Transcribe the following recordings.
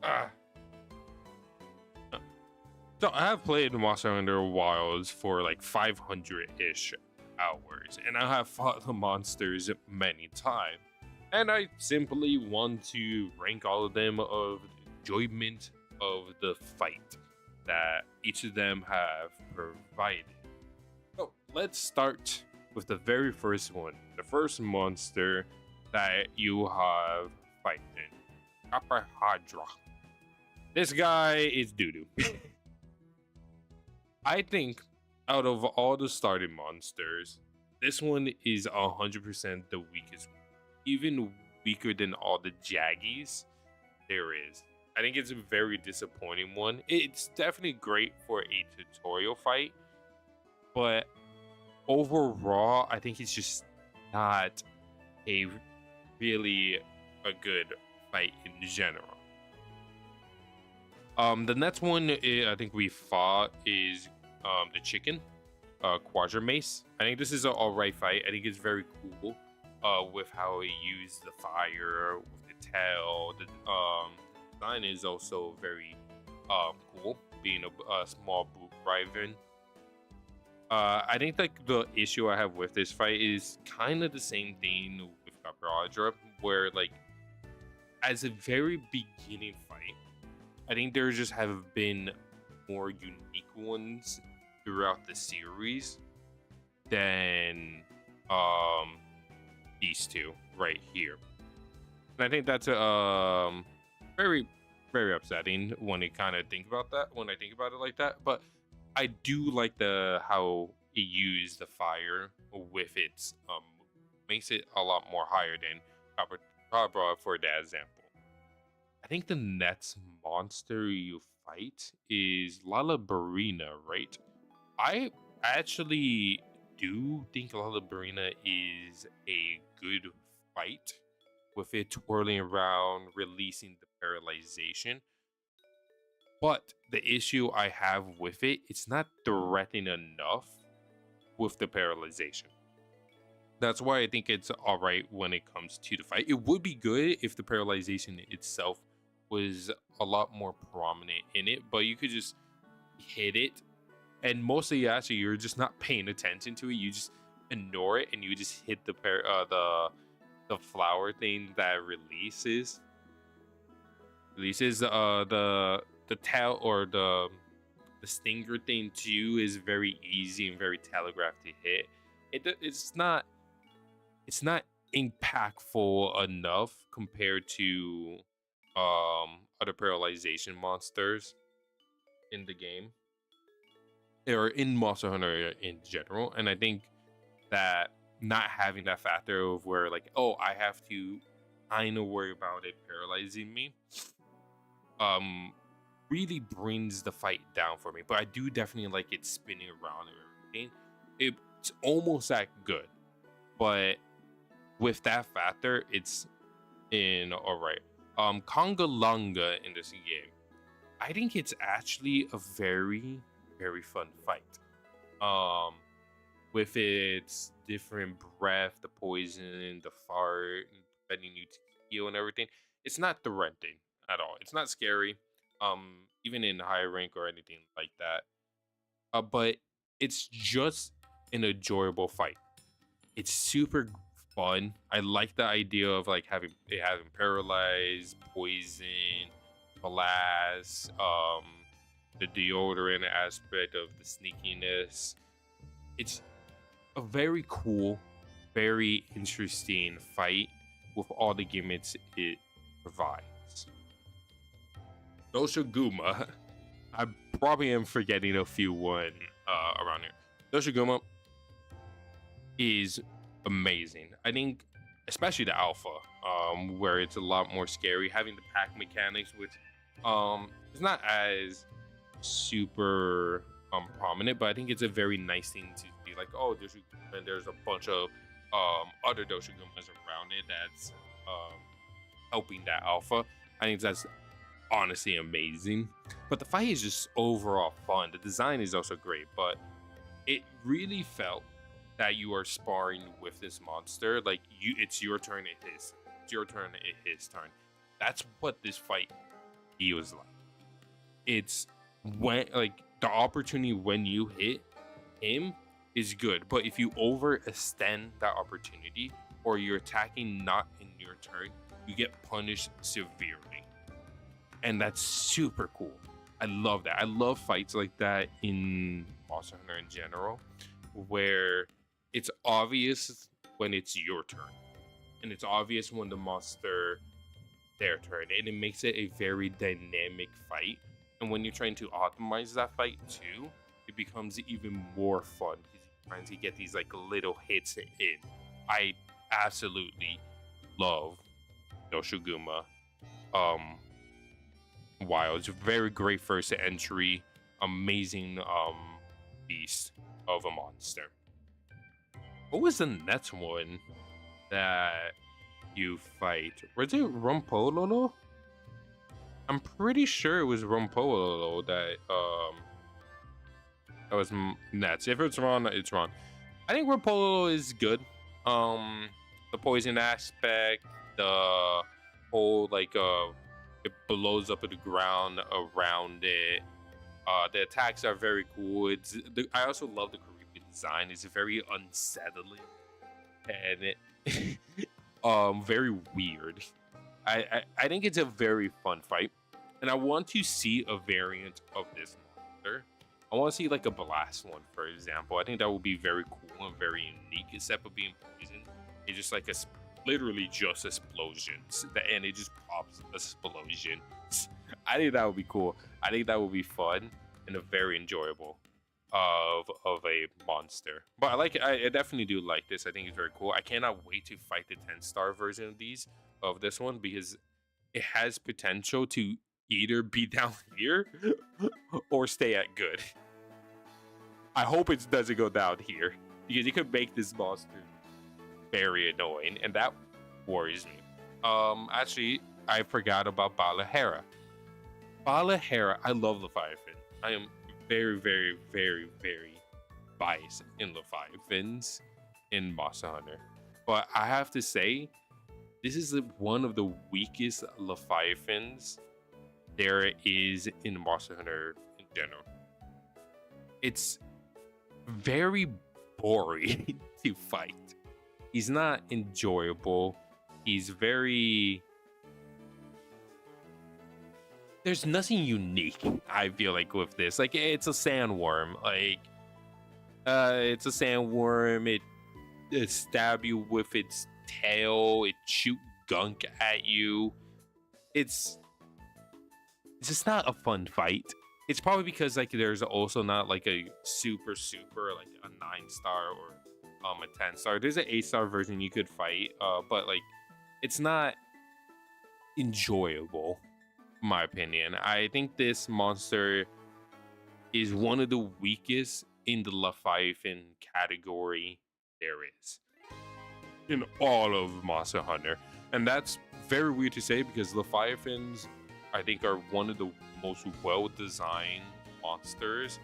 Uh, so I have played Monster Hunter Wilds for like 500-ish hours, and I have fought the monsters many times. And I simply want to rank all of them of enjoyment of the fight that each of them have provided. So let's start with the very first one, the first monster that you have fighting, Caparhadra. This guy is doo doo. I think out of all the starting monsters, this one is 100% the weakest, even weaker than all the Jaggies there is. I think it's a very disappointing one. It's definitely great for a tutorial fight, but overall, I think it's just not a really a good fight in general. The next one I think we fought is the chicken, Quadramace. I think this is an alright fight. I think it's very cool with how he used the fire with the tail. The design is also very cool, being a small boot Riven. I think like the issue I have with this fight is kind of the same thing with Caparhadra, where like as a very beginning fight, I think there just have been more unique ones throughout the series than these two right here. And I think that's very very upsetting when I kind of think about that when I think about it like that. But I do like the how it used the fire with its makes it a lot more higher than Copper for that example. I think the next monster you fight is Lalabarina, right? I actually do think Lalabarina is a good fight with it twirling around, releasing the paralyzation. But the issue I have with it, it's not threatening enough with the paralyzation. That's why I think it's all right when it comes to the fight. It would be good if the paralyzation itself was a lot more prominent in it, but you could just hit it, and mostly actually you're just not paying attention to it. You just ignore it, and you just hit the flower thing that releases the tail or the stinger thing too is very easy and very telegraphed to hit. It's not impactful enough compared to other paralyzation monsters in the game or in Monster Hunter in general. And I think that not having that factor of where like, oh, I have to kind of worry about it paralyzing me um really brings the fight down for me. But I do definitely like it spinning around and everything. It's almost that good, but with that factor, it's in all right. Congalunga in this game, I think it's actually a very very fun fight. Um, with its different breath, the poison, the fart, preventing you to heal and everything, it's not threatening at all. It's not scary. Even in high rank or anything like that. But it's just an enjoyable fight. It's super fun. I like the idea of like having paralyzed, poison, blast, the deodorant aspect of the sneakiness. It's a very cool, very interesting fight with all the gimmicks it provides. Doshiguma, I probably am forgetting a few one around here. Doshiguma is amazing. I think, especially the alpha, where it's a lot more scary. Having the pack mechanics, which it's not as super prominent, but I think it's a very nice thing to be like, oh, there's a bunch of other Doshigumas around it that's helping that alpha. I think that's honestly amazing. But the fight is just overall fun. The design is also great, but it really felt that you are sparring with this monster. Like it's your turn, it's your turn, it's his turn. That's what this fight feels like. It's when like the opportunity when you hit him is good, but if you overextend that opportunity or you're attacking not in your turn, you get punished severely. And that's super cool. I love that. I love fights like that in Monster Hunter in general, where it's obvious when it's your turn, and it's obvious when the monster their turn, and it makes it a very dynamic fight. And when you're trying to optimize that fight too, it becomes even more fun because you're trying to get these like little hits in. I absolutely love Doshuguma. Um, Wow, it's a very great first entry, amazing beast of a monster. What was the next one that you fight? Was it Rumpololo? I'm pretty sure it was Rumpololo that was next. If it's wrong, it's wrong. I think Rumpololo is good. The poison aspect, the whole like it blows up at the ground around it. The attacks are very cool. I also love the creepy design. It's very unsettling and it, very weird. I think it's a very fun fight, and I want to see a variant of this monster. I want to see like a blast one, for example. I think that would be very cool and very unique. Except for being poison, it's just like literally just explosions, and it just pops explosions. I think that would be cool. I think that would be fun and a very enjoyable of a monster. But I definitely do like this. I think it's very cool. I cannot wait to fight the 10-star version of this one because it has potential to either be down here or stay at good. I hope it doesn't go down here because it could make this monster very annoying, and that worries me. Actually, I forgot about Balahera. Balahera, I love Leviathan. I am very, very, very, very biased in Leviathans in Monster Hunter. But I have to say, this is one of the weakest Leviathans there is in Monster Hunter in general. It's very boring to fight. He's not enjoyable. He's very... There's nothing unique, I feel like, with this. Like, it's a sandworm. Like, it's a sandworm. It stab you with its tail. It shoot gunk at you. It's just not a fun fight. It's probably because like there's also not like a super like a 9-star or a 10-star. There's an 8-star version you could fight, but like it's not enjoyable, in my opinion. I think this monster is one of the weakest in the Leviathan category there is in all of Monster Hunter, and that's very weird to say because Leviathans I think are one of the most well-designed monsters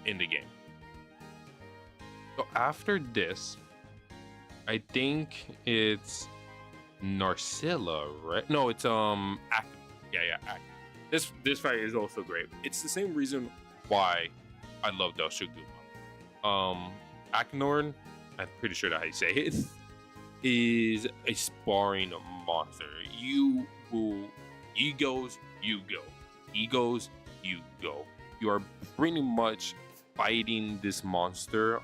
in the game. So after this, I think it's Narcilla, right? No, it's Act. This fight is also great. It's the same reason why I love Doshuguma. Aknorn, I'm pretty sure that's how you say it, is a sparring monster. You goes, you go. Egos, you go. You are pretty much fighting this monster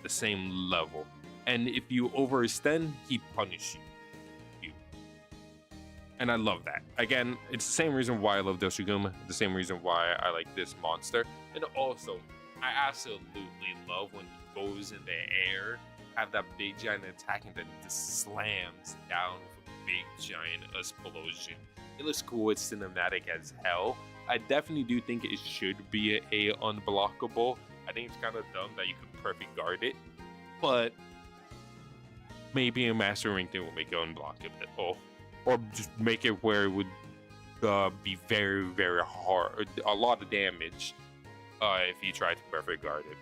the same level. And if you overextend, he punishes you. And I love that. Again, it's the same reason why I love Doshuguma, the same reason why I like this monster. And also, I absolutely love when he goes in the air, have that big giant attack, and then just slams down with a big giant explosion. It looks cool. It's cinematic as hell. I definitely do think it should be a unblockable. I think it's kind of dumb that you could perfect guard it, but maybe a master rank thing will make it unblockable, or just make it where it would be very, very hard, a lot of damage if you try to perfect guard it.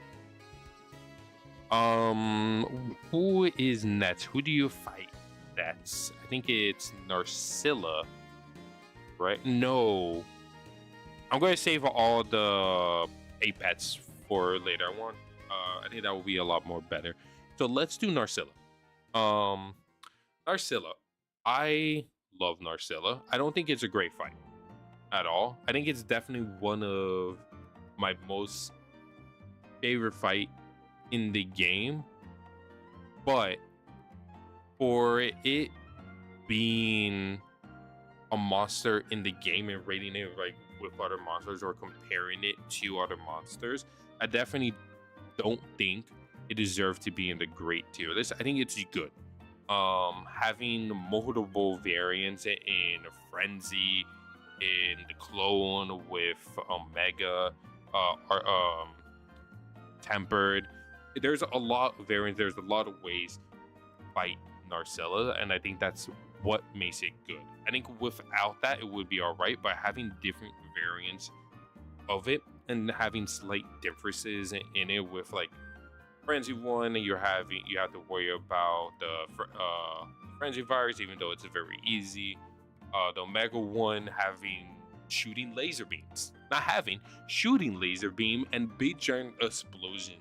Who is next? Who do you fight next? I think it's Narcilla. right? No, I'm going to save all the Apex for later on. I think that will be a lot more better. So let's do Narcilla. Um, Narcilla. I love Narcilla. I don't think it's a great fight at all. I think it's definitely one of my most favorite fight in the game. But for it being a monster in the game and rating it like with other monsters or comparing it to other monsters, I definitely don't think it deserves to be in the great tier list. I think it's good. Having multiple variants in Frenzy, in the clone with Omega, Tempered. There's a lot of variants. There's a lot of ways to fight Narcilla, and I think that's what makes it good. I think without that, it would be all right, but having different variants of it and having slight differences in it with like Frenzy one, you have to worry about the Frenzy virus, even though it's very easy. The Omega one having shooting laser beams, not having shooting laser beam and big giant explosion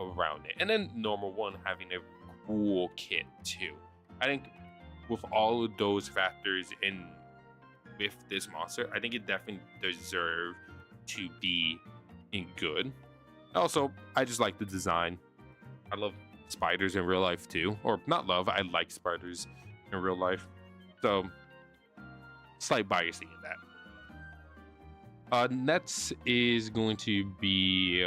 around it, and then normal one having a cool kit too. I think with all of those factors in with this monster, I think it definitely deserves to be in good. Also, I just like the design. I love spiders in real life too, or not love. I like spiders in real life, so slight bias in that. Next is going to be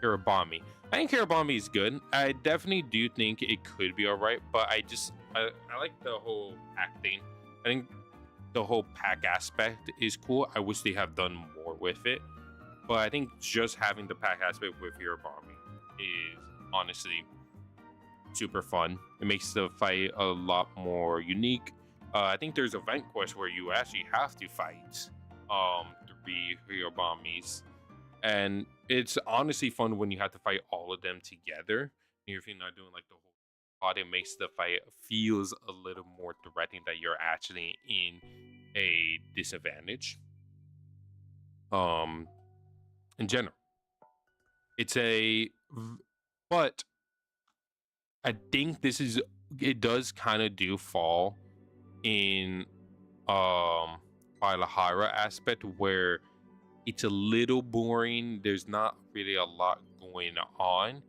Kiribami. I think Kiribami is good. I definitely do think it could be alright, but I like the whole pack thing. I think the whole pack aspect is cool. I wish they have done more with it, but I think just having the pack aspect with Kiribami is honestly super fun. It makes the fight a lot more unique. I think there's event quests where you actually have to fight 3 Hirabamis, and it's honestly fun when you have to fight all of them together. If you're not doing like the whole pod, it makes the fight feels a little more threatening that you're actually in a disadvantage. In general, it's but I think it does kind of do fall in Guadalajara aspect where it's a little boring. There's not really a lot going on.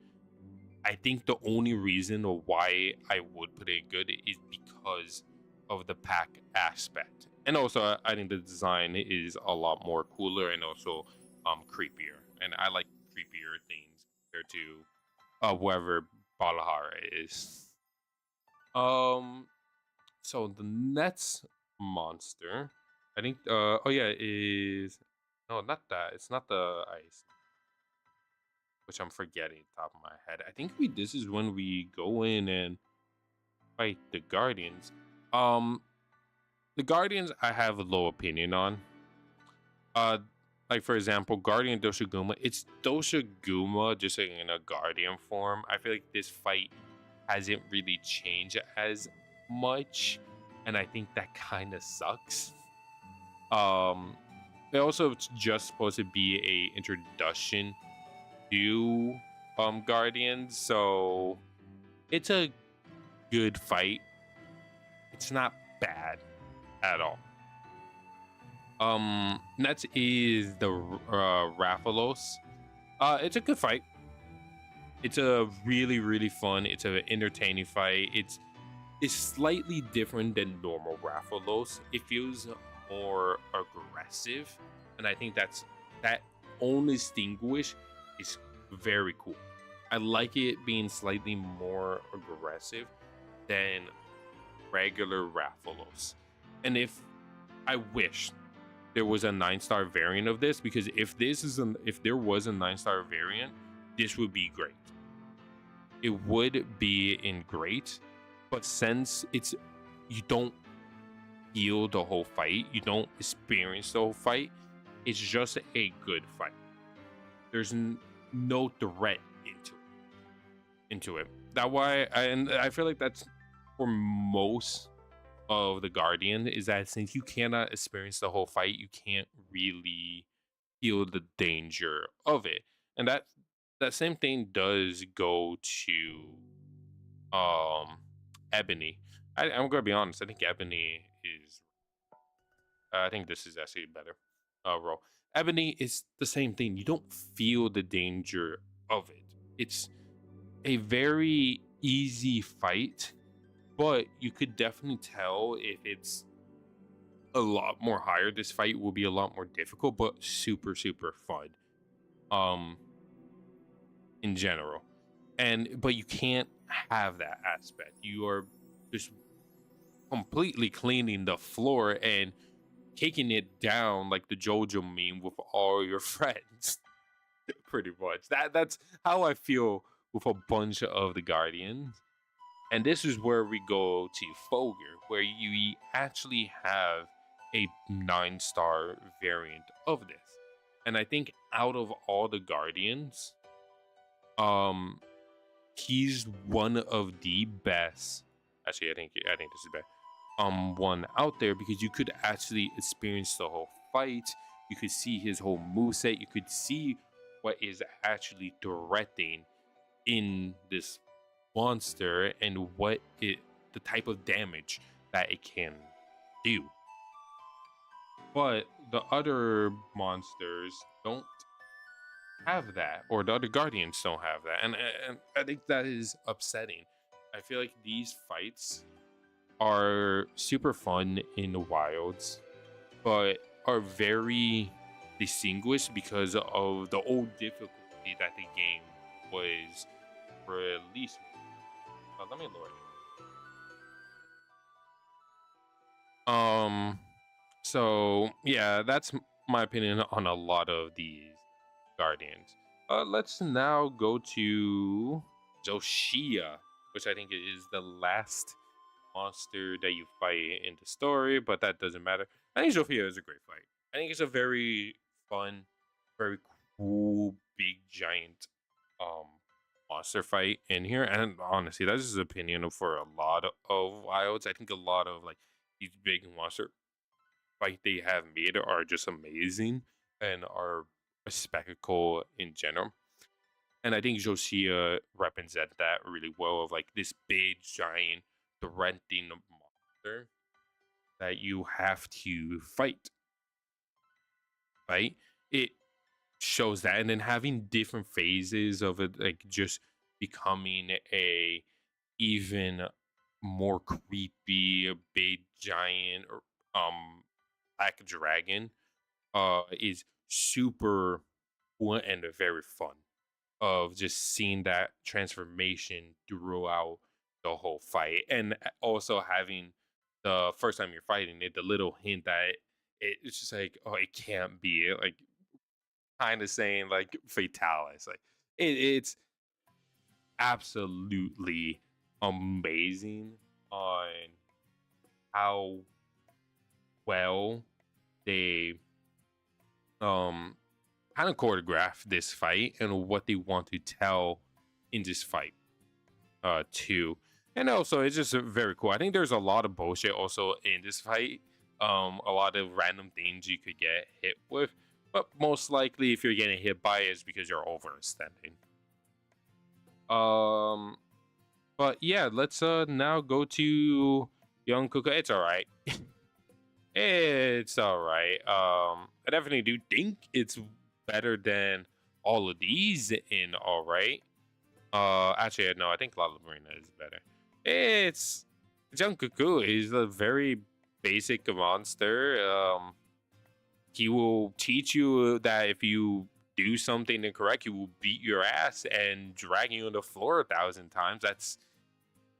I think the only reason why I would put it good is because of the pack aspect, and also I think the design is a lot more cooler and also creepier, and I like creepier things compared to whoever Guadalajara is. Um, so the next monster, I think. Oh yeah, is no, not that. It's not the ice, which I'm forgetting top of my head. I think this is when we go in and fight the Guardians. Um, the Guardians I have a low opinion on. Uh, like for example, Guardian Doshiguma. It's Doshiguma just like in a Guardian form. I feel like this fight hasn't really changed as much, and I think that kind of sucks. Um, it's just supposed to be a introduction to Guardians, so it's a good fight. It's not bad at all. Next is the Rathalos. It's a good fight. It's a really fun. It's an entertaining fight. It's slightly different than normal Rathalos. It feels more aggressive, and I think that only distinguish is very cool. I like it being slightly more aggressive than regular Rathalos. And if I wish there was a 9-star variant of this, because if there was a 9-star variant, this would be great. It would be in great, but since you don't feel the whole fight, you don't experience the whole fight, it's just a good fight. There's no threat into it. That why, and I feel like that's for most of the Guardian is that since you cannot experience the whole fight, you can't really feel the danger of it. And that same thing does go to Ebony. I'm gonna be honest. I think Ebony is. I think this is actually a better role. Ebony is the same thing. You don't feel the danger of it. It's a very easy fight, but you could definitely tell if it's a lot more higher. This fight will be a lot more difficult, but super super fun. Um, in general, but you can't have that aspect. You are just completely cleaning the floor and taking it down like the JoJo meme with all your friends. Pretty much. That's how I feel with a bunch of the Guardians. And this is where we go to Fulgur, where you actually have a 9-star variant of this. And I think out of all the Guardians, he's one of the best. Actually, I think this is best. One out there because you could actually experience the whole fight. You could see his whole moveset. You could see what is actually threatening in this monster and the type of damage that it can do. But the other monsters don't have that, or the other Guardians don't have that, and I think that is upsetting. I feel like these fights are super fun in the wilds, but are very distinguished because of the old difficulty that the game was released. Let me lower it. So yeah, that's my opinion on a lot of these Guardians. Let's now go to Zoshia, which I think is the last monster that you fight in the story, but that doesn't matter. I think Zofia is a great fight. I think it's a very fun, very cool, big giant monster fight in here. And honestly, that's his opinion for a lot of wilds. I think a lot of like these big monster fight they have made are just amazing and are a spectacle in general. And I think Josiah represents that really well of like this big giant threatening monster that you have to fight. Right? It shows that, and then having different phases of it, like just becoming a even more creepy, big giant black dragon is super cool and very fun of just seeing that transformation throughout the whole fight, and also having the first time you're fighting it, the little hint that it's just like, oh, it can't be like kind of saying like fatalis. Like it's absolutely amazing on how well they um kind of choreograph this fight and what they want to tell in this fight too. And also it's just very cool. I think there's a lot of bullshit also in this fight. A lot of random things you could get hit with, but most likely if you're getting hit by it, it's because you're overextending. But yeah, let's now go to Young Kuka. It's all right. It's all right. I definitely do think it's better than all of these in all right. Actually, no, I think La Marina is better. It's Jungkook is a very basic monster. He will teach you that if you do something incorrect, he will beat your ass and drag you on the floor 1,000 times.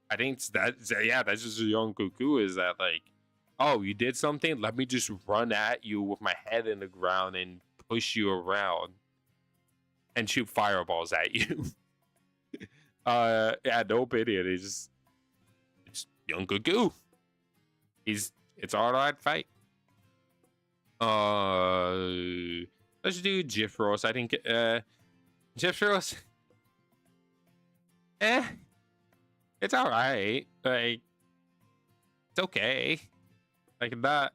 I think that's just Jungkook is that like, oh, you did something? Let me just run at you with my head in the ground and push you around and shoot fireballs at you. Yeah, no pity. It's Jungkook. It's all right fight. Let's do Jifros. I think Jifros. It's all right. Like, it's okay. Like that.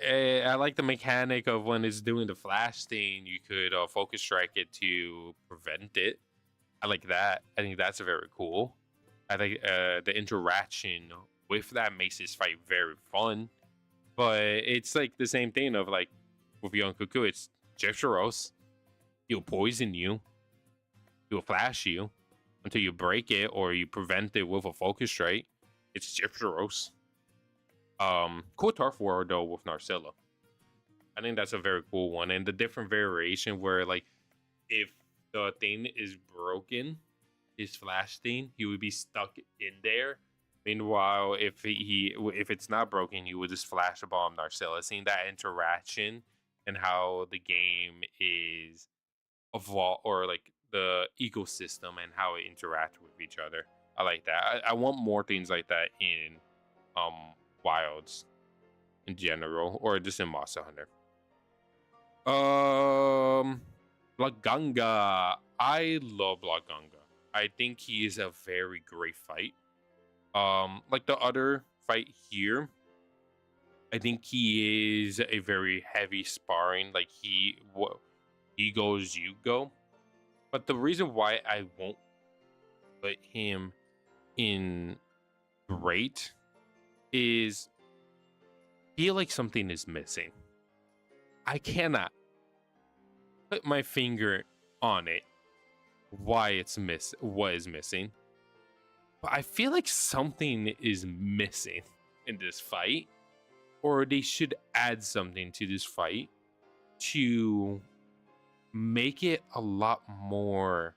I like the mechanic of when it's doing the flash thing, you could focus strike it to prevent it. I like that. I think that's very cool. I think the interaction with that makes this fight very fun. But it's like the same thing of like with Young Cuckoo, it's Gypsy He'll poison you. He'll flash you until you break it or you prevent it with a focus strike. It's Gypsy. Cool Turf War though with Narcilla. I think that's a very cool one. And the different variation where like if the thing is broken, his flash thing, he would be stuck in there. Meanwhile, if it's not broken, he would just flash a bomb Narcilla. Seeing that interaction and how the game is evolve or like the ecosystem and how it interacts with each other. I like that. I want more things like that in Wilds in general, or just in Monster Hunter. Laganga. I love Laganga. I think he is a very great fight. Like the other fight here, I think he is a very heavy sparring. Like he goes, you go. But the reason why I won't put him in great is feel like something is missing. I cannot put my finger on it what is missing. But I feel like something is missing in this fight, or they should add something to this fight to make it a lot more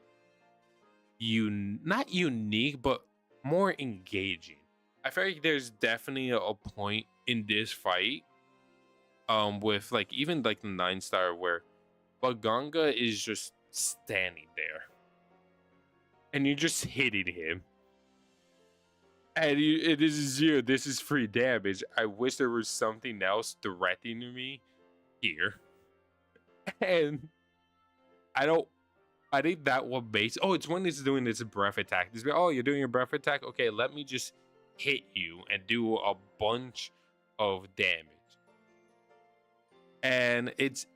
not unique, but more engaging. I feel like there's definitely a point in this fight, with like even like the 9-star where Laganga is just standing there, and you're just hitting him, and this is zero. This is free damage. I wish there was something else threatening me here, and I think that what makes it's when it's doing its breath attack. It's like, oh, you're doing your breath attack. Okay, let me just hit you and do a bunch of damage. And it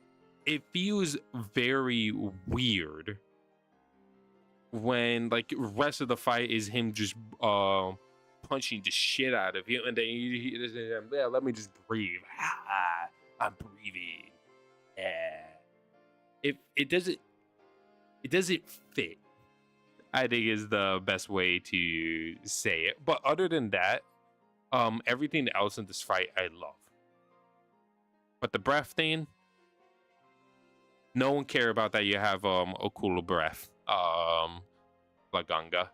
feels very weird when like rest of the fight is him just punching the shit out of you, and then yeah, let me just breathe. I'm breathing. Yeah. It doesn't fit, I think is the best way to say it. But other than that, everything else in this fight I love. But the breath thing, no one care about that. You have a cooler breath, Laganga.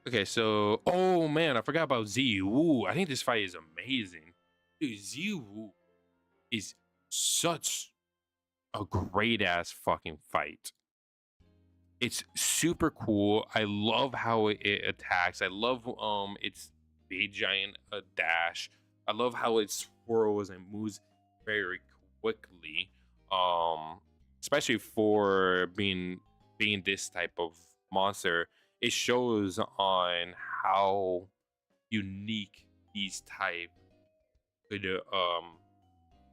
Okay, so oh man, I forgot about Ziyu. I think this fight is amazing. Dude, Ziyu is such a great ass fucking fight. It's super cool. I love how it attacks. I love its big giant dash. I love how it swirls and moves very quickly. Especially for being this type of monster, it shows on how unique these type could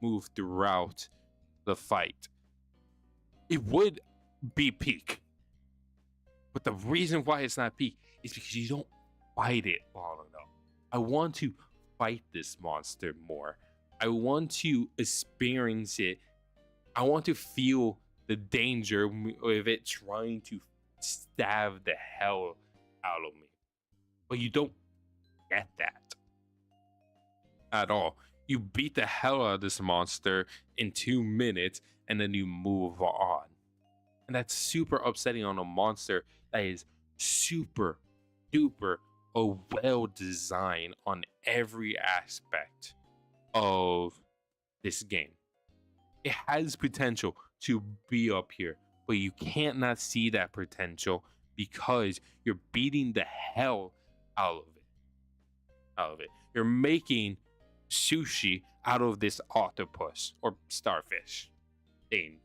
move throughout the fight. It would be peak, but the reason why it's not peak is because you don't fight it long enough. I want to fight this monster more. I want to experience it. I want to feel the danger of it trying to stab the hell out of me. But you don't get that at all. You beat the hell out of this monster in 2 minutes and then you move on. And that's super upsetting on a monster that is super duper well designed on every aspect of this game. It has potential to be up here, but you can't not see that potential because you're beating the hell out of it. You're making sushi out of this octopus or starfish thing.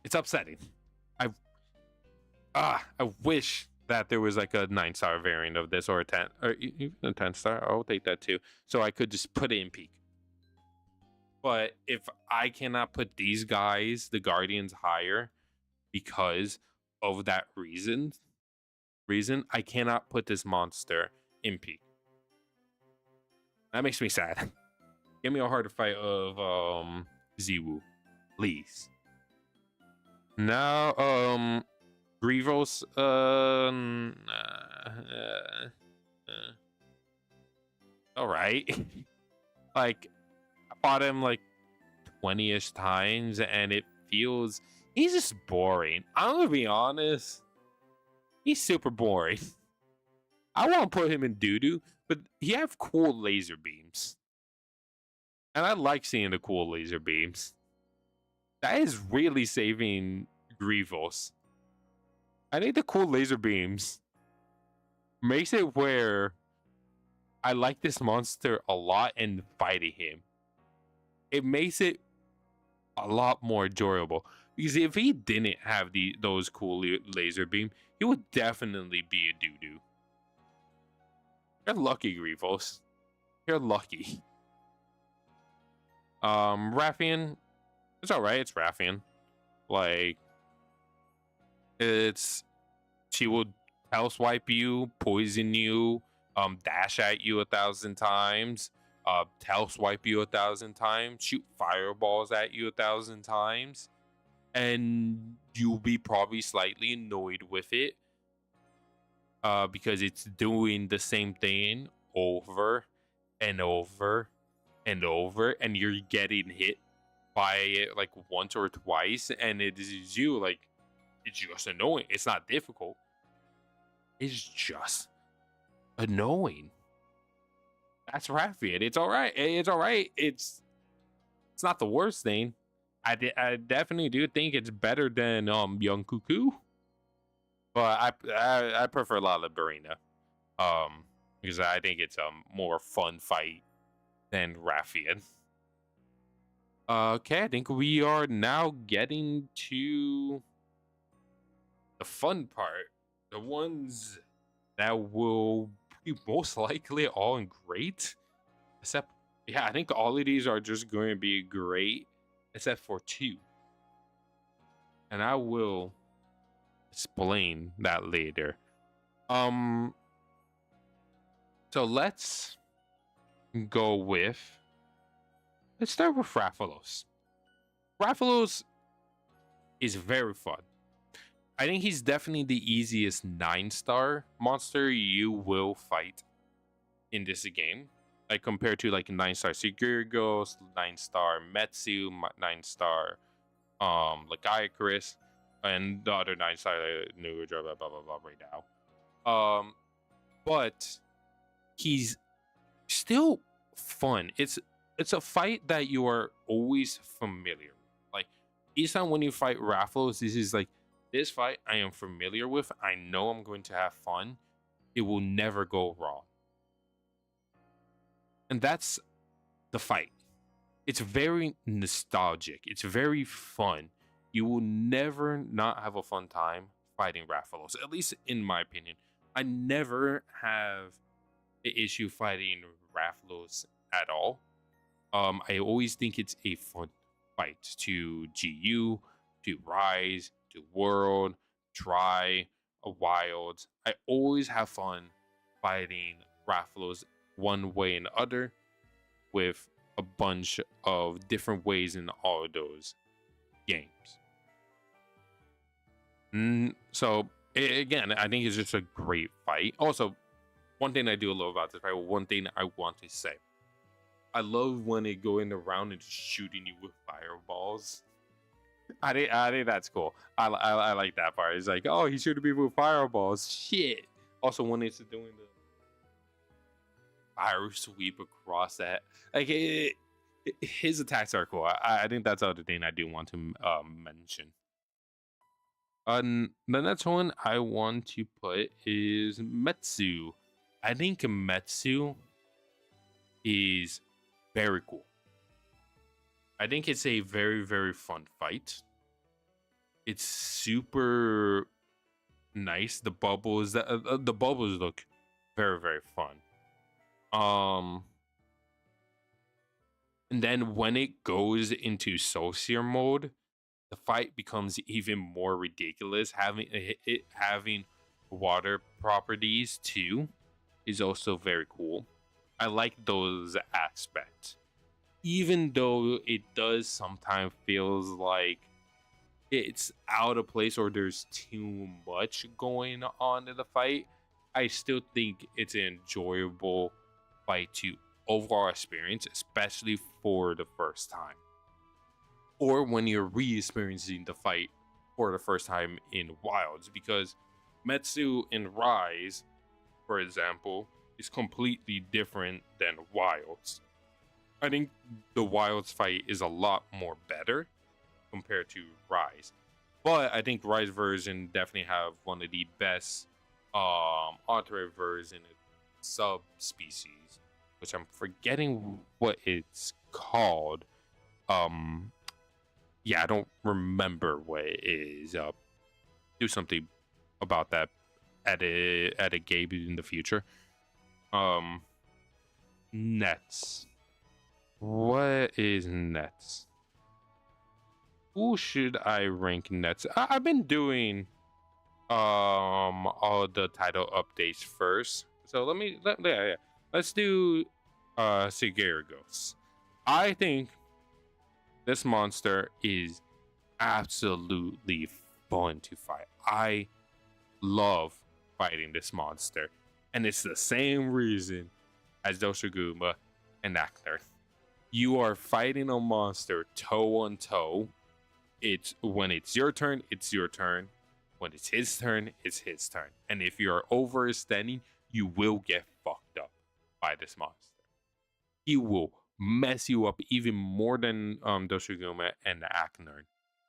It's upsetting. I wish that there was like a 9-star variant of this or a 10 or even a 10-star. I'll take that too. So I could just put it in peak. But if I cannot put these guys, the Guardians, higher because of that reason, I cannot put this monster in peak. That makes me sad. Give me a harder fight of Ziwu, please. Now, Grievous, all right. Like, I fought him like 20-ish times, and it feels he's just boring. I'm gonna be honest. He's super boring. I won't put him in doo-doo, but he have cool laser beams. And I like seeing the cool laser beams. That is really saving Grievous. I think the cool laser beams makes it where I like this monster a lot and fighting him. It makes it a lot more enjoyable. Because if he didn't have those cool laser beam, he would definitely be a doo-doo. You're lucky, Grievous. You're lucky. Rathian, it's alright, it's Rathian. Like, she will tail swipe you, poison you, dash at you 1,000 times, tail swipe you 1,000 times, shoot fireballs at you 1,000 times, and you'll be probably slightly annoyed with it, because it's doing the same thing over and over and over, and you're getting hit by it like once or twice, and it is you like, it's just annoying. It's not difficult. It's just annoying. That's Rathian. It's all right. It's all right. It's not the worst thing. I definitely do think it's better than Young Cuckoo, but I prefer La Librina, because I think it's a more fun fight than Rathian. Okay, I think we are now getting to the fun part. The ones that will be most likely all great. Except, yeah, I think all of these are just going to be great, except for 2. And I will explain that later. So let's go with, let's start with Rathalos. Rathalos is very fun. I think he's definitely the easiest 9-star monster you will fight in this game. Like, compared to like 9-star Secure Ghost, 9-star Metsu, 9-star like Icarus, and the other 9-star new blah blah blah blah right now. But he's still fun. It's a fight that you are always familiar with. Like, each time when you fight Rathalos, this is like, this fight I am familiar with. I know I'm going to have fun. It will never go wrong. And that's the fight. It's very nostalgic. It's very fun. You will never not have a fun time fighting Rathalos, at least in my opinion. I never have an issue fighting Rathalos at all. I always think it's a fun fight to GU, to Rise, to World, Try, a Wild. I always have fun fighting Rathalos one way and other, with a bunch of different ways in all of those games. So again, I think it's just a great fight. Also, one thing I do love about this fight, one thing I want to say, I love when they go in the round and just shooting you with fireballs. I think that's cool. I like that part. It's like, oh, he's shooting people with fireballs. Shit. Also, when it's doing the fire sweep across that, like, his attacks are cool. I think that's the other thing I do want to mention. The next one I want to put is Metsu. I think Metsu is very cool. I think it's a very, very fun fight. It's super nice. The bubbles look very very fun. Um, and then when it goes into Saucier mode, the fight becomes even more ridiculous. Having water properties too is also very cool. I like those aspects, even though it does sometimes feels like it's out of place or there's too much going on in the fight. I still think it's an enjoyable fight to overall experience, especially for the first time, or when you're re-experiencing the fight for the first time in Wilds, because Metsu in Rise, for example, is completely different than Wilds. I think the Wilds fight is a lot more better compared to Rise, but I think Rise version definitely have one of the best alternate version subspecies, which I'm forgetting what it's called. Um, yeah, I don't remember what it is. Do something about that at a game in the future. Um, Nets. What is Nets? Who should I rank Nets? I've been doing all the title updates first. So let's do Sigaragos. I think this monster is absolutely fun to fight. I love fighting this monster, and it's the same reason as Doshiguma and Akner. You are fighting a monster toe on toe. It's when it's your turn, it's your turn. When it's his turn, it's his turn. And if you're overextending, you will get fucked up by this monster. He will mess you up even more than Doshiguma and Aknern.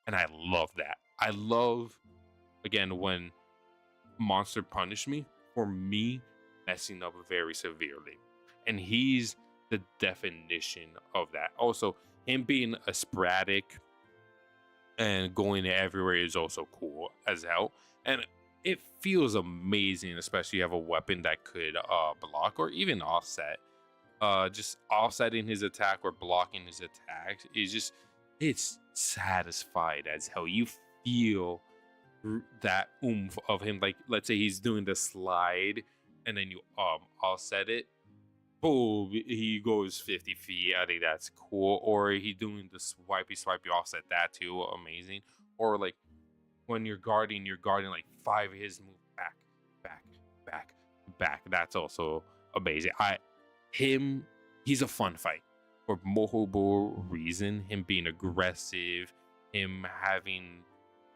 And I love that. I love, again, when monster punish me for me messing up very severely. And he's the definition of that. Also, him being a sporadic and going everywhere is also cool as hell. And it feels amazing, especially you have a weapon that could block or even offset. Just offsetting his attack or blocking his attacks is just, it's satisfied as hell. You feel that oomph of him. Like, let's say he's doing the slide and then you offset it, boom, he goes 50 feet. I think that's cool. Or he doing the swipey swipe, you offset that too, amazing. Or like when you're guarding like 5 of his move back, back, back, back. That's also amazing. He's a fun fight for multiple reason. Him being aggressive, him having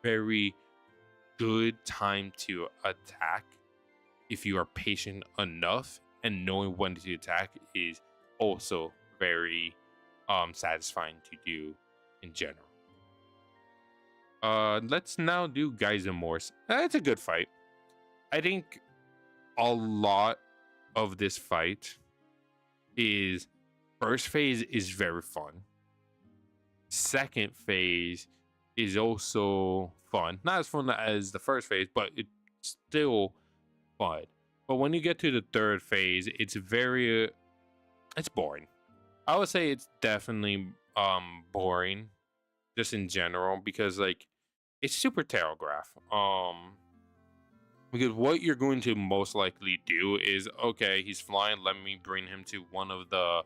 very good time to attack if you are patient enough, and knowing when to attack is also very satisfying to do in general. Let's now do Geysers. It's a good fight. I think a lot of this fight is, first phase is very fun. Second phase is also fun. Not as fun as the first phase, but it's still fun. But when you get to the third phase, it's boring. I would say it's definitely boring just in general, because like it's super telegraph. Because what you're going to most likely do is, okay, he's flying, let me bring him to one of the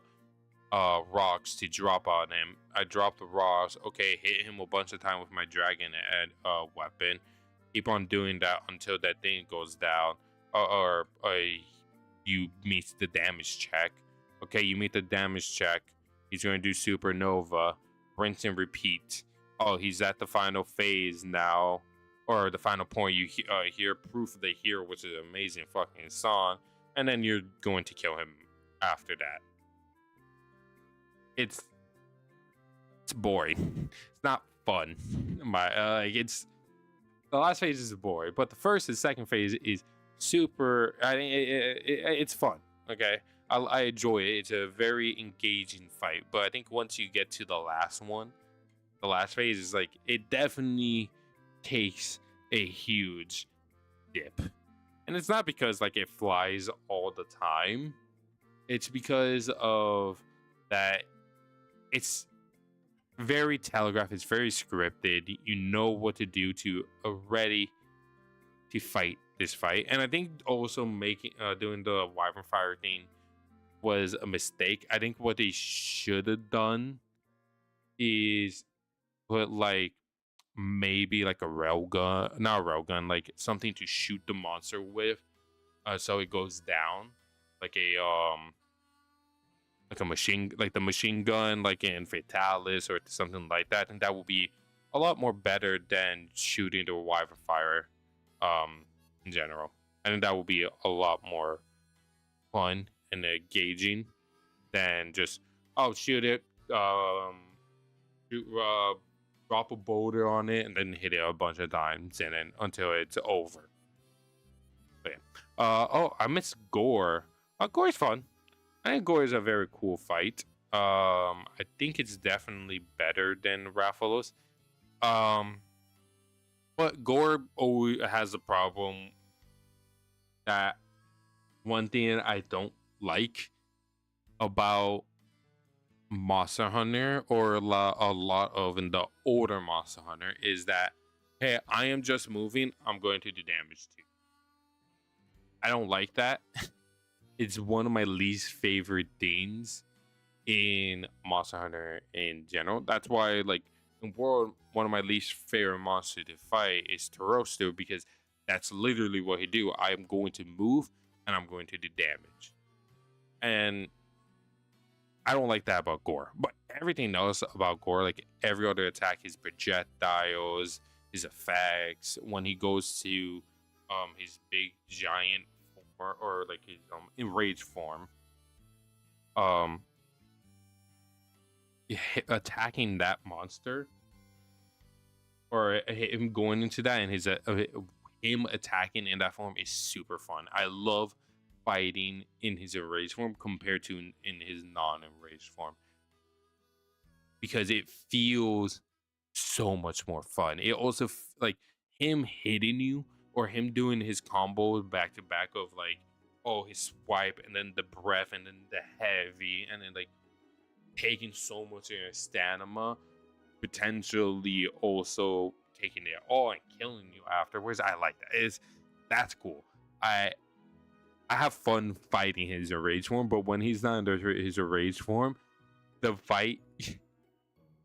rocks to drop on him. I drop the rocks, okay, hit him a bunch of times with my dragon weapon. Keep on doing that until that thing goes down, or you meet the damage check. Okay, you meet the damage check. He's going to do supernova, rinse and repeat. Oh, he's at the final phase now, or the final point. You hear Proof of the Hero, which is an amazing fucking song, and then you're going to kill him after that. It's boring. It's not fun. It's the last phase is boring, but the first and second phase is super. I think it's fun. Okay, I enjoy it. It's a very engaging fight. But I think once you get to the last one, the last phase is like, it definitely takes a huge dip. And it's not because like it flies all the time. It's because of that it's very telegraphed, it's very scripted. You know what to do to ready to fight this fight. And I think also making doing the Wyvern Fire thing was a mistake. I think what they should have done is put like maybe like a railgun, not a railgun, like something to shoot the monster with, so it goes down, like a machine, like the machine gun, like in Fatalis or something like that. And that will be a lot more better than shooting the Wyvern Fire, in general. I think that will be a lot more fun and engaging than just shoot it, shoot, drop a boulder on it and then hit it a bunch of times and then until it's over. But yeah. I missed Gore. Gore's fun. I think Gore is a very cool fight. I think it's definitely better than Rathalos. But Gore always has a problem that one thing I don't like about Monster Hunter or a lot of in the older Monster Hunter is that, hey, I am just moving, I'm going to do damage to you. I don't like that. It's one of my least favorite things in Monster Hunter in general. That's why, like, in World, one of my least favorite monsters to fight is Torosto, because that's literally what he do. I am going to move and I'm going to do damage. And I don't like that about Gore. But everything else about Gore, like every other attack, his projectiles, his effects, when he goes to his big giant form or like his enraged form, attacking that monster or him going into that and his him attacking in that form is super fun. I love fighting in his enraged form compared to in his non-enraged form because it feels so much more fun. It also like him hitting you or him doing his combo back to back of like, oh, his swipe and then the breath and then the heavy and then like taking so much of your stamina, potentially also taking it all and killing you afterwards. I like that. That's cool. I have fun fighting his enraged form, but when he's not in his enraged form, the fight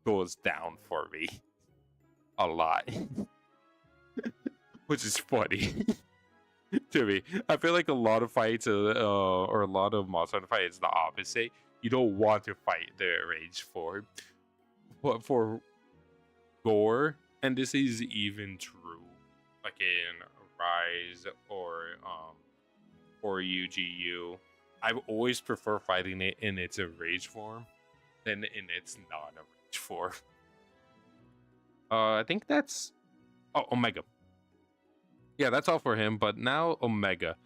goes down for me a lot, which is funny to me. I feel like a lot of fights or a lot of Monster Hunter fights is the opposite. You don't want to fight the enraged form, but for Gore, and this is even true, like in Rise or UGU, I've always prefer fighting it in its enraged form than in its non-enraged form. I think that's Omega. Yeah, that's all for him. But now Omega.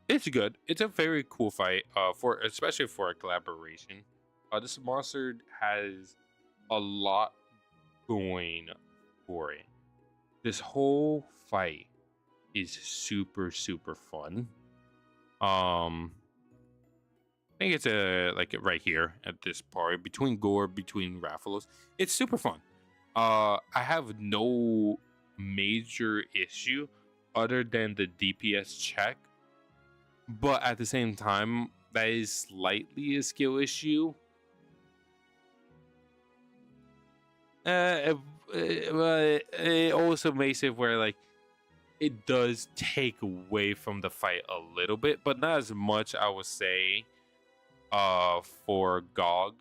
It's good. It's a very cool fight. For especially for a collaboration. This monster has a lot going for it. This whole fight is super fun. I think it's like right here at this part between Gore, between Rathalos. It's super fun. I have no major issue other than the DPS check, but at the same time, that is slightly a skill issue. It also makes it where like it does take away from the fight a little bit, but not as much, I would say. For Gog,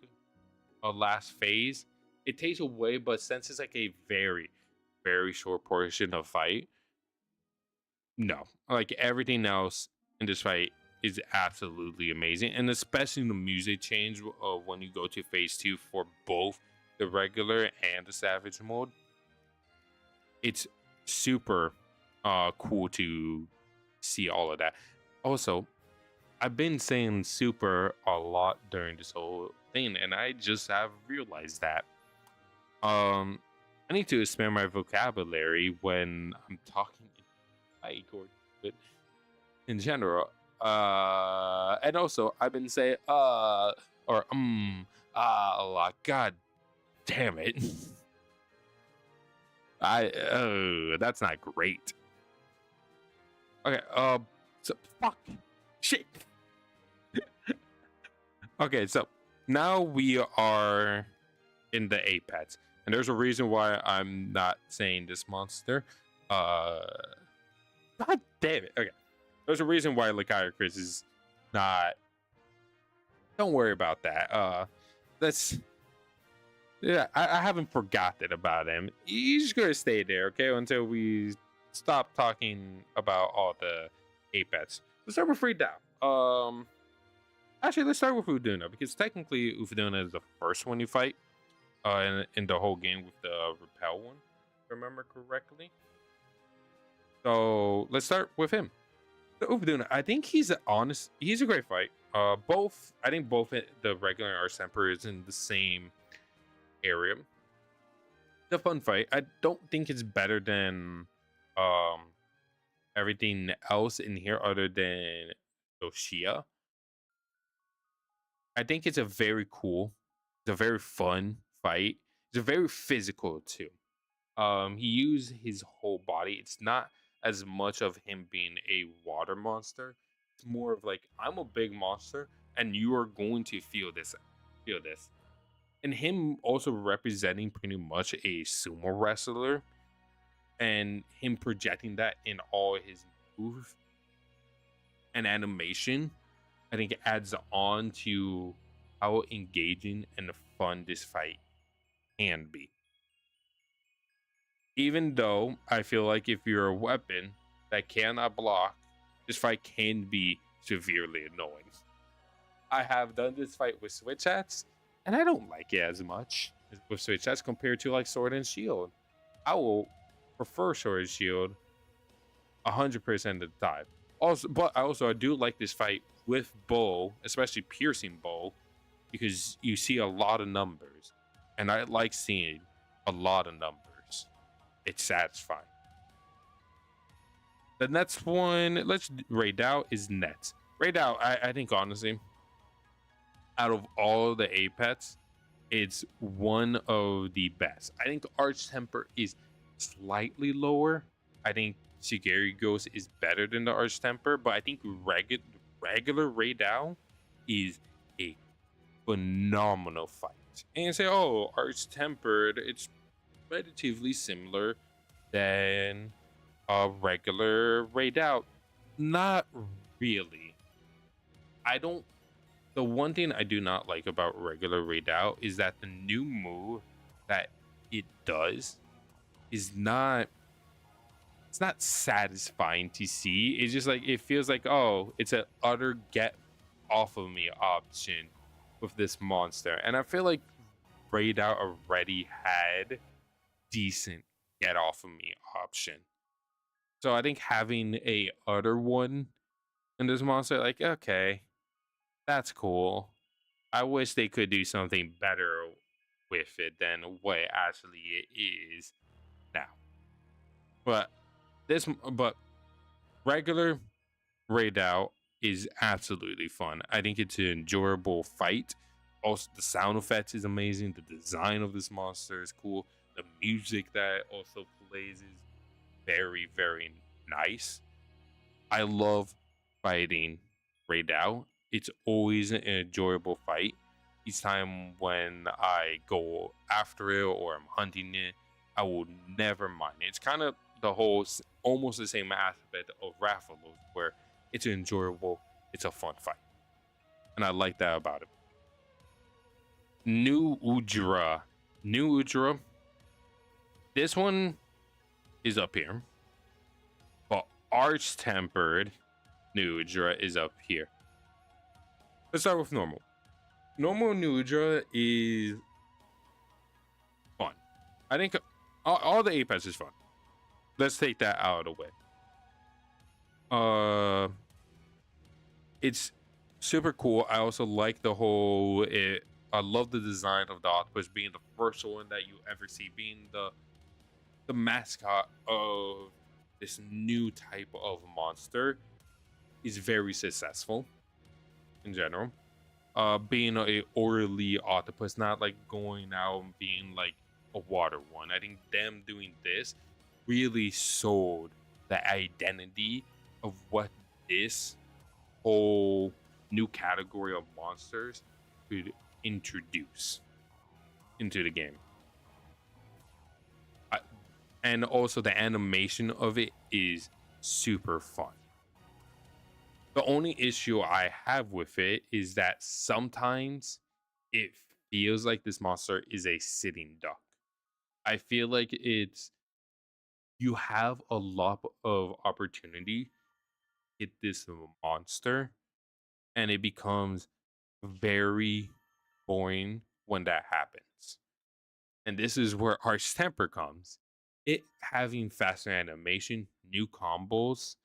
last phase, it takes away, but since it's like a very short portion of fight, no, like everything else in this fight is absolutely amazing, and especially the music change when you go to phase 2 for both the regular and the savage mode. It's super cool to see all of that. Also, I've been saying super a lot during this whole thing, and I just have realized that. I need to expand my vocabulary when I'm talking. fight or but in general. And also I've been saying or a lot. God damn it. That's not great. Okay, so fuck shit. Okay, so now we are in the Apex, and there's a reason why I'm not saying this monster. God damn it. Okay, there's a reason why Lagiacrus is not. Don't worry about that. That's yeah. I haven't forgotten about him. He's just gonna stay there, okay, until we stop talking about all the Apex. Let's start with Free Down. Actually, let's start with Uduna because technically Uduna is the first one you fight in the whole game with the repel one, if I remember correctly. So let's start with him. So Uduna, I think he's he's a great fight. I think both the regular and Arch Temper is in the same area. The fun fight. I don't think it's better than everything else in here other than Yoshia. I think it's a very cool, it's a very fun fight. It's a very physical too. He used his whole body. It's not as much of him being a water monster. It's more of like I'm a big monster, and you are going to feel this, and him also representing pretty much a sumo wrestler, and him projecting that in all his moves and animation. I think it adds on to how engaging and fun this fight can be. Even though I feel like if you're a weapon that cannot block, this fight can be severely annoying. I have done this fight with Switch Hats, and I don't like it as much with Switch Hats compared to like Sword and Shield. I will prefer Sword and Shield 100% of the time. Also, but I do like this fight with bow, especially piercing bow, because you see a lot of numbers, and I like seeing a lot of numbers. It's satisfying. The next one, let's Raid Out is Nets. Raid Out, I think honestly, out of all the Apex, it's one of the best. I think Arch Temper is slightly lower. I think Shigeri Ghost is better than the Arch Temper, but I think regular Raid Out is a phenomenal fight. And you say, oh, Arch Tempered, it's relatively similar than a regular Raid Out. Not really. The one thing I do not like about regular Raid Out is that the new move that it does is not, it's not satisfying to see. It's just like, it feels like, oh, it's an utter get off of me option with this monster. And I feel like Raid Out already had decent get off of me option. So I think having a other one in this monster, like, okay, that's cool. I wish they could do something better with it than what it actually is now. But regular Raid Out is absolutely fun. I think it's an enjoyable fight. Also, the sound effects is amazing. The design of this monster is cool. The music that also plays is very, very nice. I love fighting Raid Out. It's always an enjoyable fight. Each time when I go after it or I'm hunting it, I will never mind it. It's kind of the whole, almost the same aspect of Rathalos, where it's enjoyable, it's a fun fight. And I like that about it. New Udra. This one is up here. But Arch Tempered New Udra is up here. Let's start with normal. Normal New Udra is fun. I think all the Apex is fun. Let's take that out of the way. It's super cool. I also like the whole I love the design of the octopus being the first one that you ever see, being the mascot of this new type of monster is very successful in general. Being a orderly octopus, not like going out and being like a water one. I think them doing this really sold the identity of what this whole new category of monsters could introduce into the game. And also the animation of it is super fun. The only issue I have with it is that sometimes it feels like this monster is a sitting duck. I feel like you have a lot of opportunity to hit this monster, and it becomes very boring when that happens. And this is where Arch Temper comes. It having faster animation, new combos,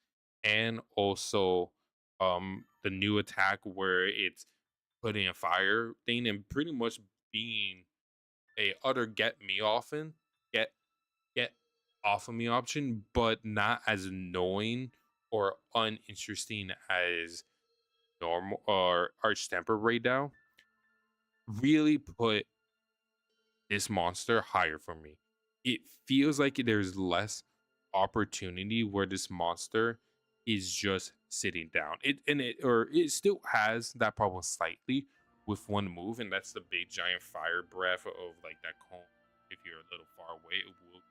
and also the new attack where it's putting a fire thing and pretty much being a utter get get off of me option, but not as annoying or uninteresting as normal or Arch Temper right now. Really put this monster higher for me. It feels like there's less opportunity where this monster is just sitting down. It still has that problem slightly with one move, and that's the big giant fire breath of like that cone. If you're a little far away, it will.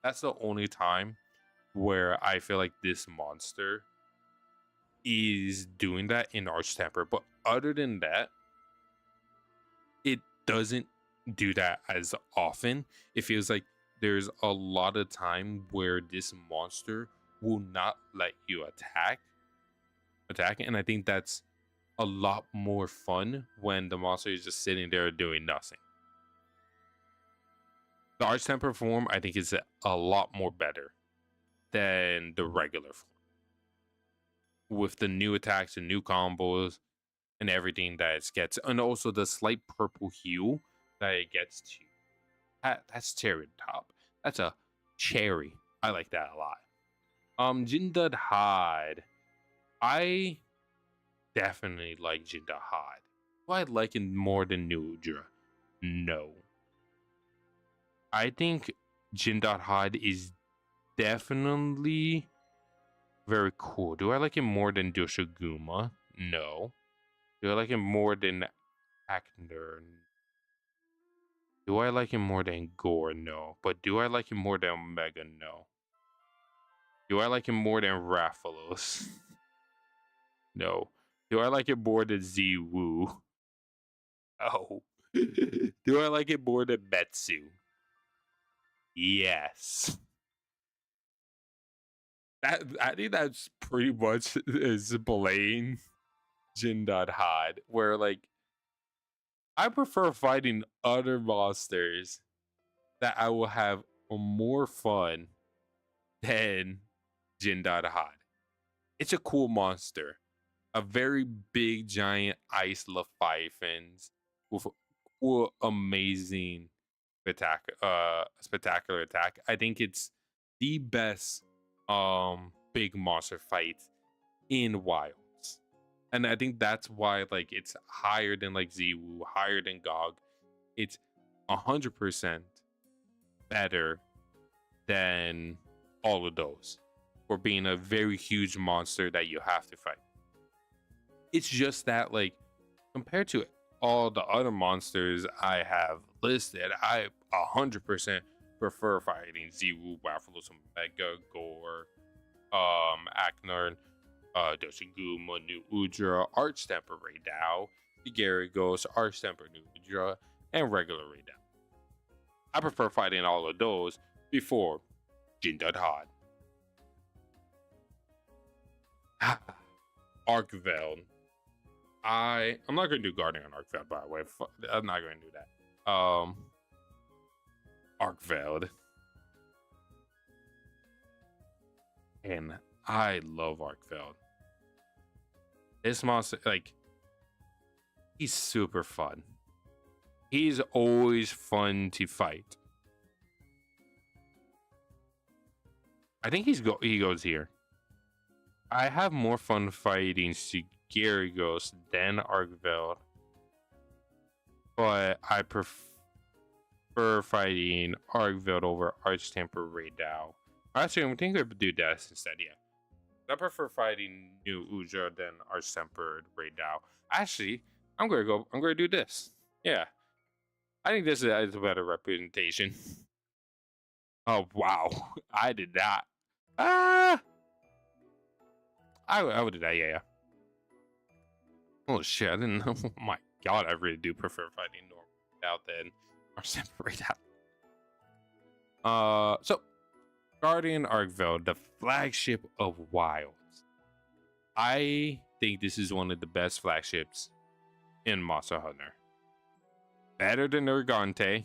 That's the only time where I feel like this monster is doing that in Arch Temper. But other than that, it doesn't do that as often. It feels like there's a lot of time where this monster will not let you attack, and I think that's a lot more fun when the monster is just sitting there doing nothing. The Arch Temper form, I think, is a lot more better than the regular form, with the new attacks and new combos and everything that it gets, and also the slight purple hue that it gets to. That's cherry top. That's a cherry. I like that a lot. Jindad Hide. I definitely like Jindad Hide. Do I like it more than Nujra? No. I think Jindad Hide is definitely very cool. Do I like it more than Doshiguma? No. Do I like it more than Acner? Do I like him more than Gore? No. But do I like him more than Omega? No. Do I like him more than Rathalos? No. Do I like it more than Ziwu? Oh. Do I like it more than Metsu? Yes. I think that's pretty much is Blaine Jindad Hide, where like I prefer fighting other monsters that I will have more fun than Jindad Hide. It's a cool monster. A very big, giant ice leviathans with cool, amazing spectacular attack. I think it's the best big monster fight in Wilds. And I think that's why like it's higher than like Ziwu, higher than Gog. It's 100% better than all of those for being a very huge monster that you have to fight. It's just that like compared to all the other monsters I have listed, I 100% prefer fighting Ziwu, Rathalos, Omega, Gore, Acnar, Doshiguma, New Udra, Arch Temper Raidao, Gyarados, Arch Temper New Udra, and regular Raidao. I prefer fighting all of those before Jindad Hide. Arkveld. I'm not gonna do Guardian on Arkveld, by the way. I'm not gonna do that. Arkveld. And I love Arkveld. This monster, like, he's super fun. He's always fun to fight. I think he goes here. I have more fun fighting Sigarygos than Argveld, but I prefer fighting Argveld over Archtemper Raydao. Actually, I think I would do that instead. Yeah, I prefer fighting New Uja than Archtemper Raydao. Actually, I'm gonna do this. Yeah, I think this is a better representation. Oh wow, I did not. Ah, I would do that. Yeah, yeah. Oh shit, I didn't know. Oh my god, I really do prefer fighting normal out than Archtemper Raydao. So Guardian Argveld, the flagship of Wilds. I think this is one of the best flagships in Monster Hunter. Better than Urgante,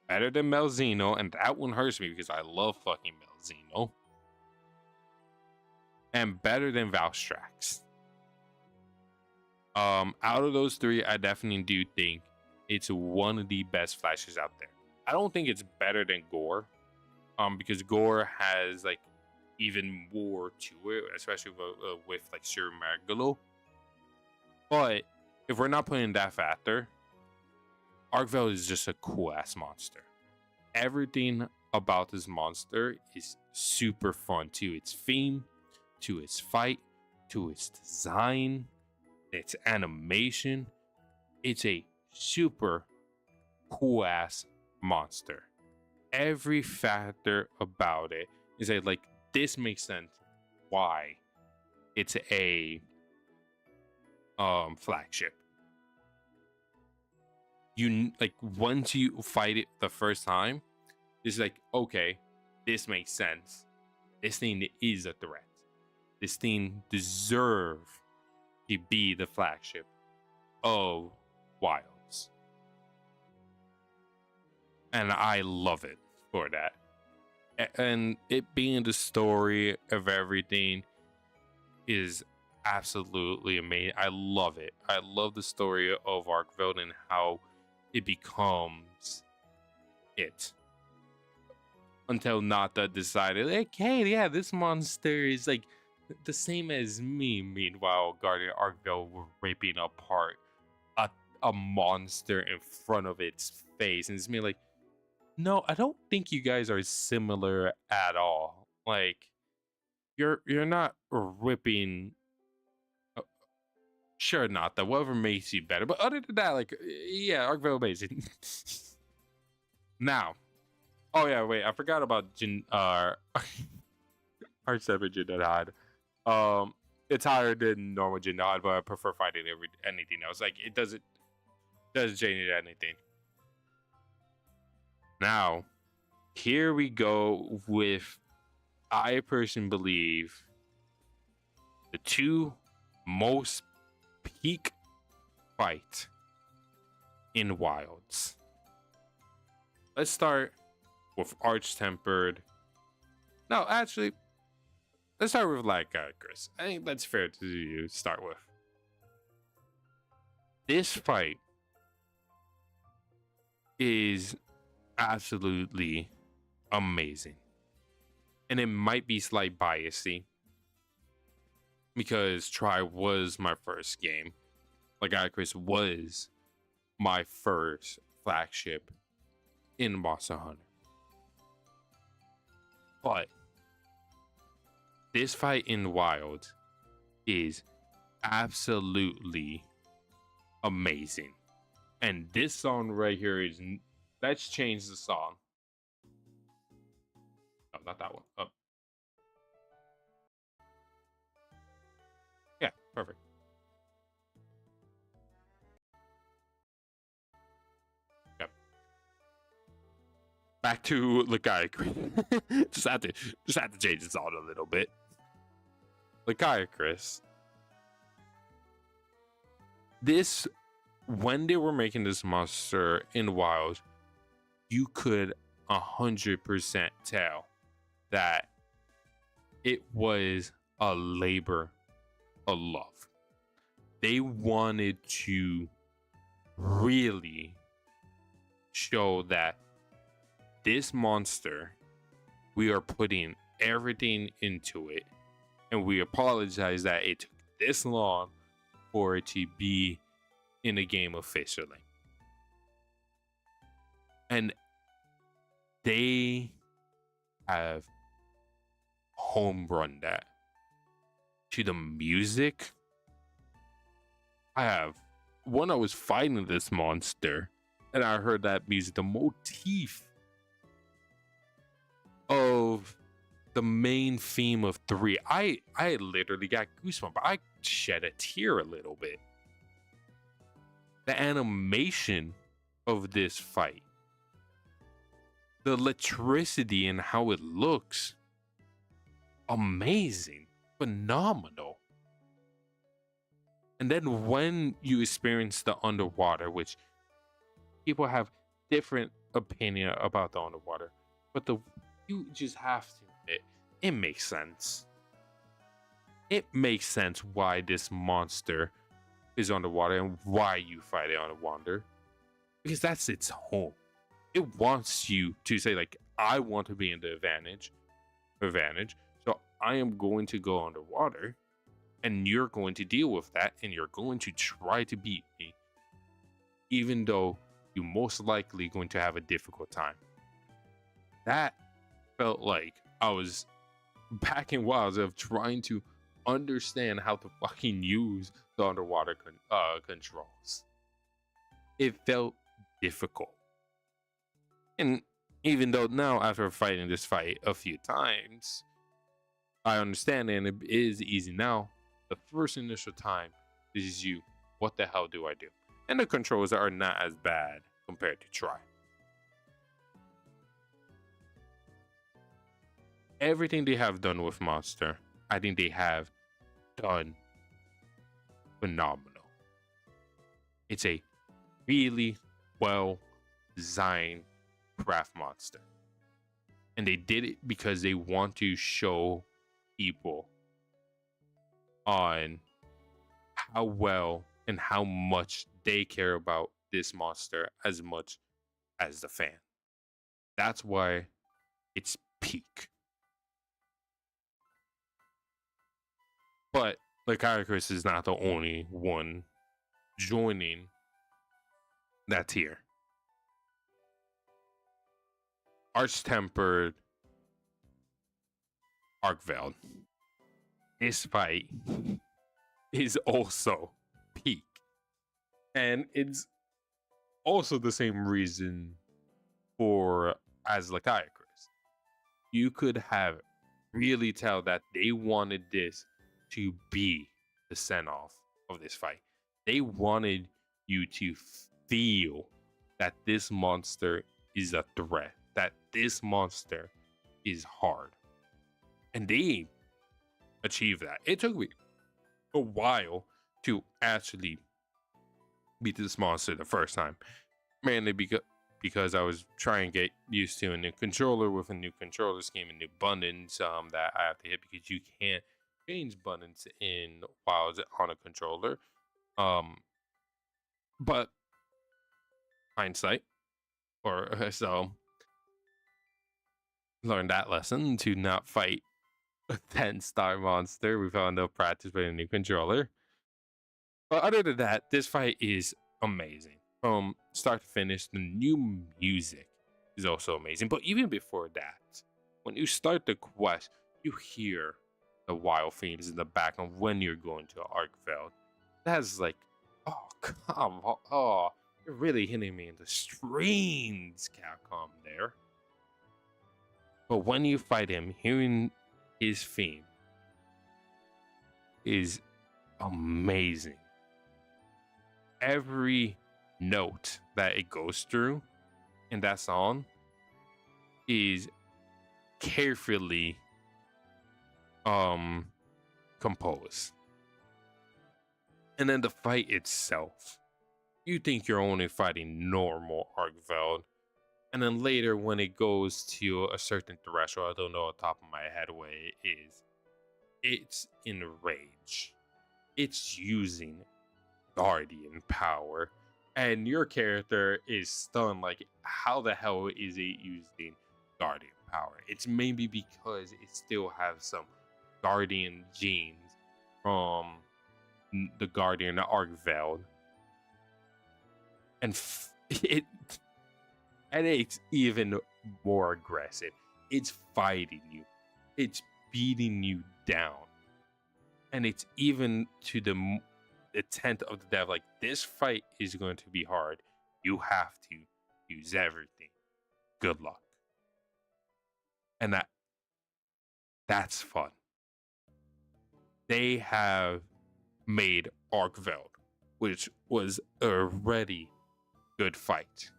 better than Melzino, and that one hurts me because I love fucking Melzino. And better than Valstrax. Out of those three, I definitely do think it's one of the best flashes out there. I don't think it's better than Gore. Because Gore has like even more to it, especially with like Sir Magalo. But if we're not putting that factor, Argveld is just a cool ass monster. Everything about this monster is super fun, to its theme, to its fight, to its design, its animation. It's a super cool ass monster. Every factor about it is like this makes sense why it's a flagship. You like once you fight it the first time, it's like, okay, this makes sense. This thing is a threat. This thing deserves to be the flagship of Wilds. And I love it for that. And it being the story of everything is absolutely amazing. I love it. I love the story of Argveld and how it becomes it. Until Nata decided, like, hey, yeah, this monster is like the same as me. Meanwhile, Guardian Argveld were ripping apart a monster in front of its face. And it's me like, no, I don't think you guys are similar at all. Like, you're not ripping. Sure, not that whatever makes you better, but other than that, like, yeah, Argveld amazing. Now, oh yeah, wait, I forgot about Archtemper Jindad. It's higher than normal Jindad, but I prefer fighting anything else. Like, it doesn't change anything. Now, here we go with, I personally believe, the two most peak fight in Wilds. Let's start with Arch-Tempered. No, actually, let's start with Chris. I think that's fair to start with. This fight is absolutely amazing. And it might be slight biasy because Tri was my first game. Chris was my first flagship in Monster Hunter. But this fight in Wild is absolutely amazing. And this song right here is, let's change the song. No, not that one. Oh. Yeah, perfect. Yep. Back to Lachiacrus. just had to change the song a little bit. Lachiacrus. This, when they were making this monster in Wild, you could 100% tell that it was a labor of love. They wanted to really show that this monster, we are putting everything into it, and we apologize that it took this long for it to be in the game officially. And they have home run that. To the music, I was fighting this monster, and I heard that music, the motif of the main theme of 3. I literally got goosebumps. I shed a tear a little bit. The animation of this fight, the electricity and how it looks, amazing, phenomenal. And then when you experience the underwater, which people have different opinion about the underwater, but you just have to admit, it makes sense. It makes sense why this monster is underwater and why you fight it underwater, because that's its home. It wants you to say, like, I want to be in the advantage, so I am going to go underwater, and you're going to deal with that, and you're going to try to beat me, even though you're most likely going to have a difficult time. That felt like I was back in Wilds of trying to understand how to fucking use the underwater controls. It felt difficult. And even though now, after fighting this fight a few times, I understand, and it is easy now, the first initial time is you, what the hell do I do? And the controls are not as bad compared to Tri. Everything they have done with Monster, I think they have done phenomenal. It's a really well designed craft monster, and they did it because they want to show people on how well and how much they care about this monster as much as the fan. That's why it's peak. But Lycaricus is not the only one joining that tier. Arch-tempered Arkveld. This fight is also peak. And it's also the same reason for as Lycaricus. You could have really tell that they wanted this to be the send-off of this fight. They wanted you to feel that this monster is a threat, that this monster is hard. And they achieved that. It took me a while to actually beat this monster the first time, mainly because I was trying to get used to a new controller with a new controller scheme and new buttons that I have to hit, because you can't change buttons in Wilds on a controller. But hindsight, or so, learned that lesson to not fight a 10-star monster. We found out practice with a new controller. But other than that, this fight is amazing. From start to finish, the new music is also amazing. But even before that, when you start the quest, you hear the wild themes in the background when you're going to Arkveld. That's like, oh, come on. Oh, you're really hitting me in the strings, Capcom, there. But when you fight him, hearing his theme is amazing. Every note that it goes through in that song is carefully composed. And then the fight itself, you think you're only fighting normal Arkveld, and then later when it goes to a certain threshold, I don't know off the top of my head what it is, it's enraged. It's using Guardian power, and your character is stunned, like, how the hell is it using Guardian power. It's maybe because it still has some Guardian genes from the Guardian Arkveld, and it and it's even more aggressive. It's fighting you, it's beating you down, and it's even to the intent of the dev. Like, this fight is going to be hard. You have to use everything. Good luck. And that's fun. They have made Arkveld, which was already good fight,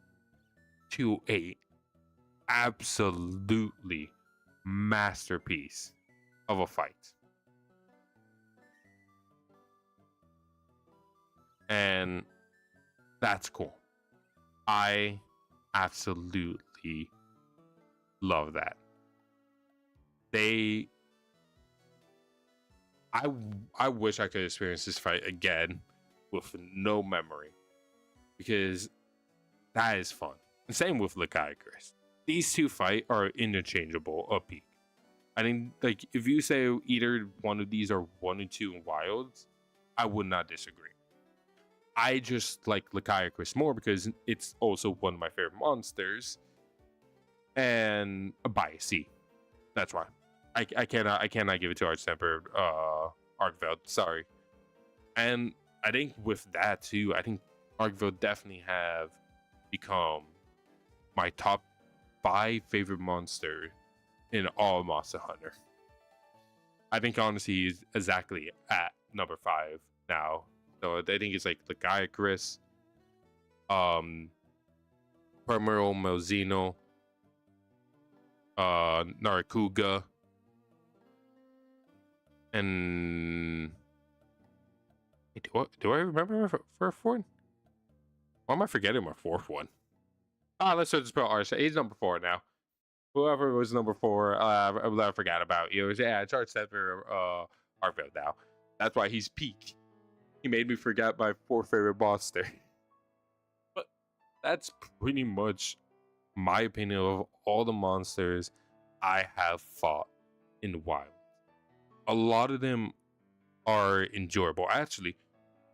to a absolutely masterpiece of a fight. And that's cool. I absolutely love that. I wish I could experience this fight again with no memory, because that is fun. And same with Lakiakris. These two fight are interchangeable a peak. I think, like, if you say either one of these are 1 and 2 in Wilds, I would not disagree. I just like Lakiakris more because it's also one of my favorite monsters, and a bias. That's why I cannot give it to Arch-Tempered Arkveld. Sorry. And I think with that too, I think Arkveld definitely have become my top 5 favorite monster in all Monster Hunter. I think honestly he's exactly at number 5 now. So I think it's like Lakiakris, Permeral Melzino, Narakuga, and do I remember for a fourth? Why am I forgetting my 4th one? Let's just put Arch. He's number 4 now. Whoever was number 4, I forgot about. Yeah, it's Arch-Tempered Arkveld now. That's why he's peak. He made me forget my 4th favorite monster. But that's pretty much my opinion of all the monsters I have fought in Wild. A lot of them are enjoyable. Actually,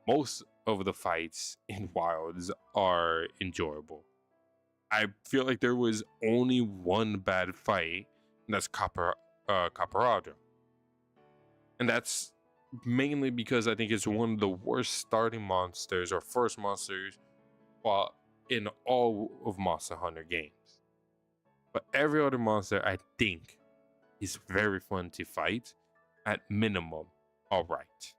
most of the fights in Wilds are enjoyable. I feel like there was only one bad fight, and that's Caparado. And that's mainly because I think it's one of the worst starting monsters or first monsters in all of Monster Hunter games. But every other monster, I think, is very fun to fight. At minimum, alright.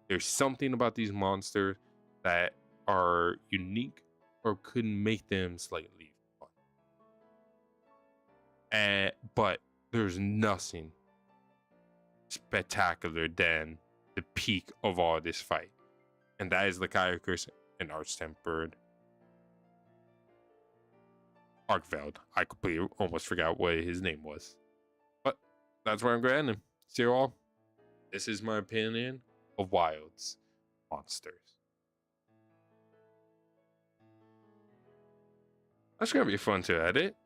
There's something about these monsters that are unique or could make them slightly fun. But there's nothing spectacular than the peak of all this fight, and that is Lakiakris and Arch-Tempered Arkveld. I completely almost forgot what his name was, but that's where I'm going to end him. See you all. This is my opinion of Wilds monsters. That's gonna be fun to edit.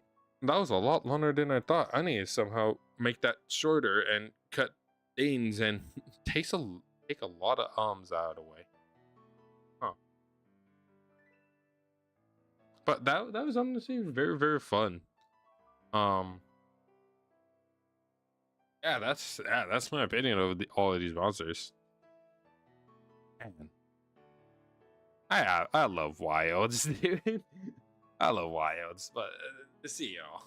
That was a lot longer than I thought. I need to somehow make that shorter and cut things and take a lot of ums out of the way. Huh. But that was honestly very, very fun. Yeah, that's my opinion of all of these monsters. Man. I love Wilds, dude. I love Wilds, but see y'all.